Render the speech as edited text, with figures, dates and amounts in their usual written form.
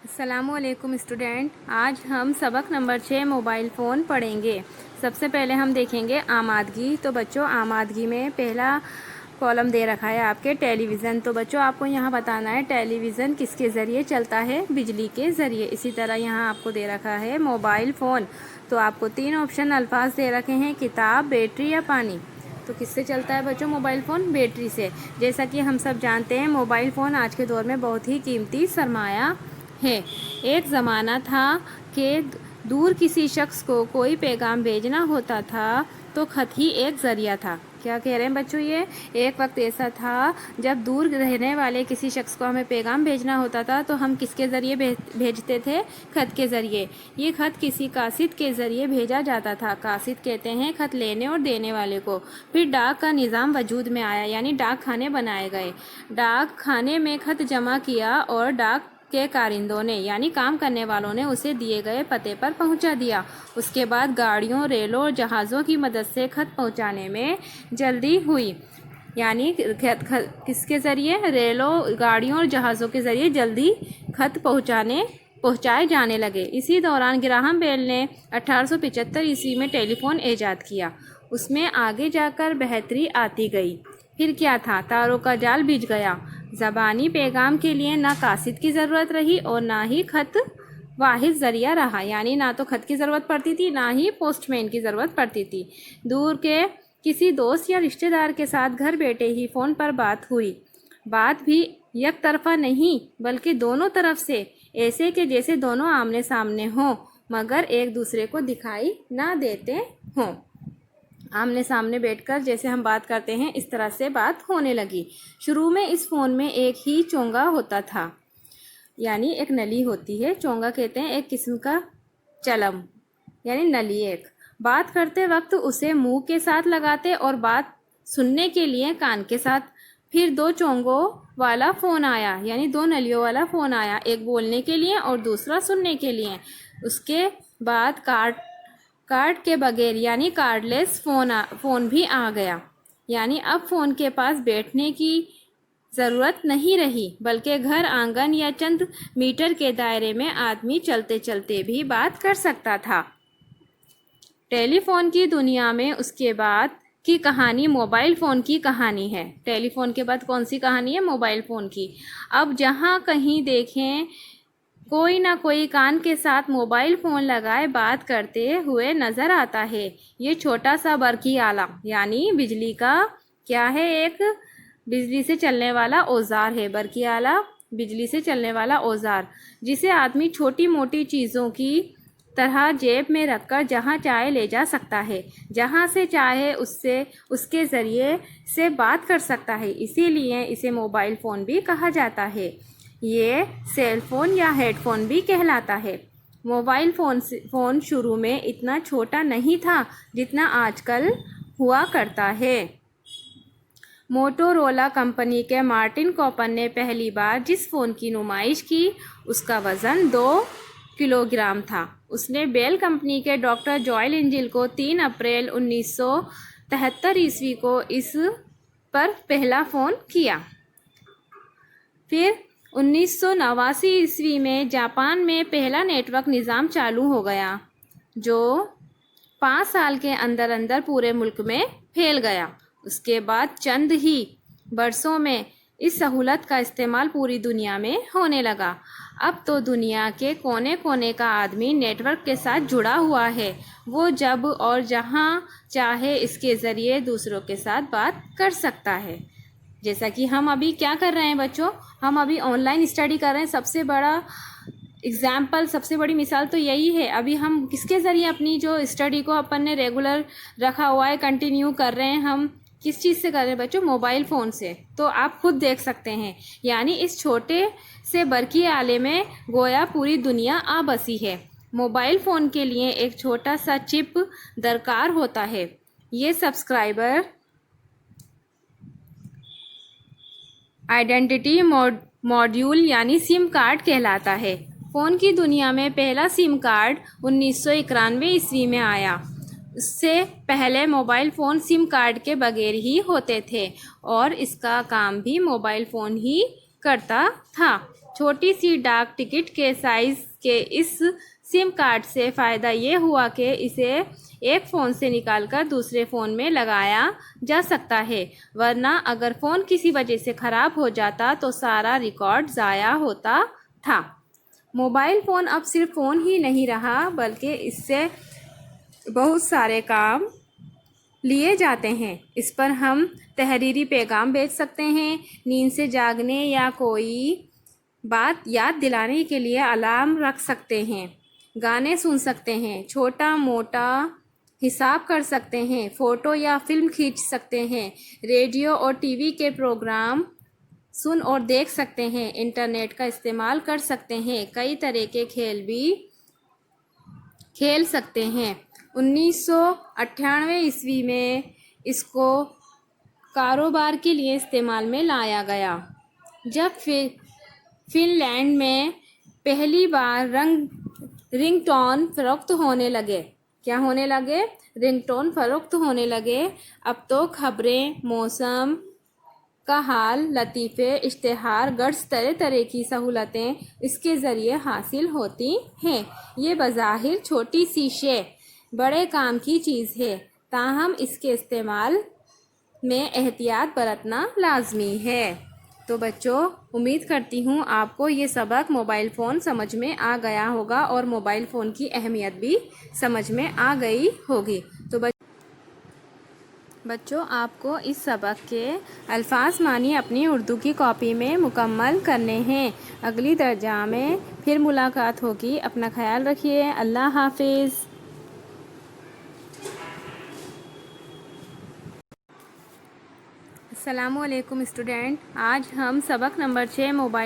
अस्सलामु अलैकुम स्टूडेंट। आज हम सबक नंबर 6 मोबाइल फ़ोन पढ़ेंगे। सबसे पहले हम देखेंगे आमादगी। तो बच्चों, आमादगी में पहला कॉलम दे रखा है आपके टेलीविज़न। तो बच्चों, आपको यहाँ बताना है टेलीविज़न किसके ज़रिए चलता है, बिजली के ज़रिए। इसी तरह यहाँ आपको दे रखा है मोबाइल फ़ोन। तो आपको 3 ऑप्शन अल्फाज दे रखे हैं, किताब, बैटरी या पानी। तो किससे चलता है बच्चों मोबाइल फ़ोन? बैटरी से। जैसा कि हम सब जानते हैं, मोबाइल फ़ोन आज के दौर में बहुत ही कीमती सरमाया है। एक ज़माना था कि दूर किसी शख्स को कोई पैगाम भेजना होता था तो खत ही एक ज़रिया था। क्या कह रहे हैं बच्चों? ये एक वक्त ऐसा था जब दूर रहने वाले किसी शख्स को हमें पैगाम भेजना होता था तो हम किसके ज़रिए भेजते थे? खत के ज़रिए। ये खत किसी कासिद के ज़रिए भेजा जाता था। कासिद कहते हैं खत लेने और देने वाले को। फिर डाक का निज़ाम वजूद में आया, यानी डाक खाने बनाए गए। डाक खाने में खत जमा किया और डाक के कारिंदों ने, यानी काम करने वालों ने, उसे दिए गए पते पर पहुंचा दिया। उसके बाद गाड़ियों, रेलों और जहाज़ों की मदद से खत पहुंचाने में जल्दी हुई। यानी किसके ज़रिए? रेलों, गाड़ियों और जहाज़ों के ज़रिए जल्दी खत पहुंचाए जाने लगे। इसी दौरान ग्राहम बेल ने 1875 ईस्वी में टेलीफोन ईजाद किया। उसमें आगे जाकर बेहतरी आती गई। फिर क्या था? तारों का जाल बिछ गया। ज़बानी पैगाम के लिए ना कासिद की ज़रूरत रही और ना ही खत वाहिद ज़रिया रहा, यानी ना तो खत की ज़रूरत पड़ती थी, ना ही पोस्टमैन की ज़रूरत पड़ती थी। दूर के किसी दोस्त या रिश्तेदार के साथ घर बैठे ही फ़ोन पर बात हुई। बात भी एक तरफा नहीं बल्कि दोनों तरफ से, ऐसे कि जैसे दोनों आमने सामने हों मगर एक दूसरे को दिखाई ना देते हों। आमने सामने बैठकर जैसे हम बात करते हैं, इस तरह से बात होने लगी। शुरू में इस फ़ोन में एक ही चोंगा होता था, यानी एक नली होती है। चोंगा कहते हैं एक किस्म का चलम, यानी नली। एक बात करते वक्त उसे मुंह के साथ लगाते और बात सुनने के लिए कान के साथ। फिर 2 चोंगों वाला फ़ोन आया, यानी 2 नलियों वाला फ़ोन आया, एक बोलने के लिए और दूसरा सुनने के लिए। उसके बाद कार्ड के बगैर, यानी कार्डलेस फ़ोन भी आ गया। यानी अब फ़ोन के पास बैठने की ज़रूरत नहीं रही, बल्कि घर, आंगन या चंद मीटर के दायरे में आदमी चलते चलते भी बात कर सकता था। टेलीफोन की दुनिया में उसके बाद की कहानी मोबाइल फ़ोन की कहानी है। टेलीफोन के बाद कौन सी कहानी है? मोबाइल फ़ोन की। अब जहाँ कहीं देखें कोई ना कोई कान के साथ मोबाइल फ़ोन लगाए बात करते हुए नज़र आता है। ये छोटा सा बरकी आला, यानी बिजली का क्या है? एक बिजली से चलने वाला औज़ार है। बरकी आला बिजली से चलने वाला औज़ार, जिसे आदमी छोटी मोटी चीज़ों की तरह जेब में रखकर जहाँ चाहे ले जा सकता है, जहाँ से चाहे उसके ज़रिए से बात कर सकता है। इसीलिए इसे मोबाइल फ़ोन भी कहा जाता है। ये सेल फ़ोन या हेडफ़ोन भी कहलाता है। मोबाइल फ़ोन शुरू में इतना छोटा नहीं था जितना आजकल हुआ करता है। मोटोरोला कंपनी के मार्टिन कॉपर ने पहली बार जिस फ़ोन की नुमाइश की उसका वज़न 2 किलोग्राम था। उसने बेल कंपनी के डॉक्टर जॉयल इंजिल को 3 अप्रैल 1973 ईस्वी को इस पर पहला फ़ोन किया। फिर 1989 ईस्वी में जापान में पहला नेटवर्क निज़ाम चालू हो गया, जो 5 साल के अंदर अंदर पूरे मुल्क में फैल गया। उसके बाद चंद ही बरसों में इस सहूलत का इस्तेमाल पूरी दुनिया में होने लगा। अब तो दुनिया के कोने कोने का आदमी नेटवर्क के साथ जुड़ा हुआ है। वो जब और जहां चाहे इसके ज़रिए दूसरों के साथ बात कर सकता है। जैसा कि हम अभी क्या कर रहे हैं बच्चों? हम अभी ऑनलाइन स्टडी कर रहे हैं। सबसे बड़ा एग्जाम्पल, सबसे बड़ी मिसाल तो यही है। अभी हम किसके ज़रिए अपनी जो स्टडी को अपन ने रेगुलर रखा हुआ है, कंटिन्यू कर रहे हैं, हम किस चीज़ से कर रहे हैं बच्चों? मोबाइल फ़ोन से। तो आप खुद देख सकते हैं, यानी इस छोटे से बरकी आले में गोया पूरी दुनिया आ बसी है। मोबाइल फ़ोन के लिए एक छोटा सा चिप दरकार होता है। ये सब्सक्राइबर आइडेंटिटी मॉड्यूल यानी सिम कार्ड कहलाता है। फ़ोन की दुनिया में पहला सिम कार्ड 1991 ईस्वी में आया। उससे पहले मोबाइल फ़ोन सिम कार्ड के बगैर ही होते थे और इसका काम भी मोबाइल फ़ोन ही करता था। چھوٹی سی ڈاک ٹکٹ کے سائز کے اس سم کارڈ سے فائدہ یہ ہوا کہ اسے ایک فون سے نکال کر دوسرے فون میں لگایا جا سکتا ہے، ورنہ اگر فون کسی وجہ سے خراب ہو جاتا تو سارا ریکارڈ ضائع ہوتا تھا۔ موبائل فون اب صرف فون ہی نہیں رہا بلکہ اس سے بہت سارے کام لیے جاتے ہیں۔ اس پر ہم تحریری پیغام بھیج سکتے ہیں، نیند سے جاگنے یا کوئی بات یاد دلانے کے لیے الارم رکھ سکتے ہیں، گانے سن سکتے ہیں، چھوٹا موٹا حساب کر سکتے ہیں، فوٹو یا فلم کھینچ سکتے ہیں، ریڈیو اور ٹی وی کے پروگرام سن اور دیکھ سکتے ہیں، انٹرنیٹ کا استعمال کر سکتے ہیں، کئی طرح کے کھیل بھی کھیل سکتے ہیں۔ 1998 میں اس کو کاروبار کے لیے استعمال میں لایا گیا، جب فن لینڈ میں پہلی بار رنگ ٹون فروخت ہونے لگے۔ کیا ہونے لگے؟ رنگ ٹون فروخت ہونے لگے۔ اب تو خبریں، موسم کا حال، لطیفے، اشتہار، گرز طرح طرح کی سہولتیں اس کے ذریعے حاصل ہوتی ہیں۔ یہ بظاہر چھوٹی سی شے بڑے کام کی چیز ہے، تاہم اس کے استعمال میں احتیاط برتنا لازمی ہے۔ تو بچوں، امید کرتی ہوں آپ کو یہ سبق موبائل فون سمجھ میں آ گیا ہوگا اور موبائل فون کی اہمیت بھی سمجھ میں آ گئی ہوگی۔ تو بچوں، آپ کو اس سبق کے الفاظ معنی اپنی اردو کی کاپی میں مکمل کرنے ہیں۔ اگلی درجہ میں پھر ملاقات ہوگی۔ اپنا خیال رکھیے۔ اللہ حافظ۔ السلام علیکم اسٹوڈینٹ، آج ہم سبق نمبر 6 موبائل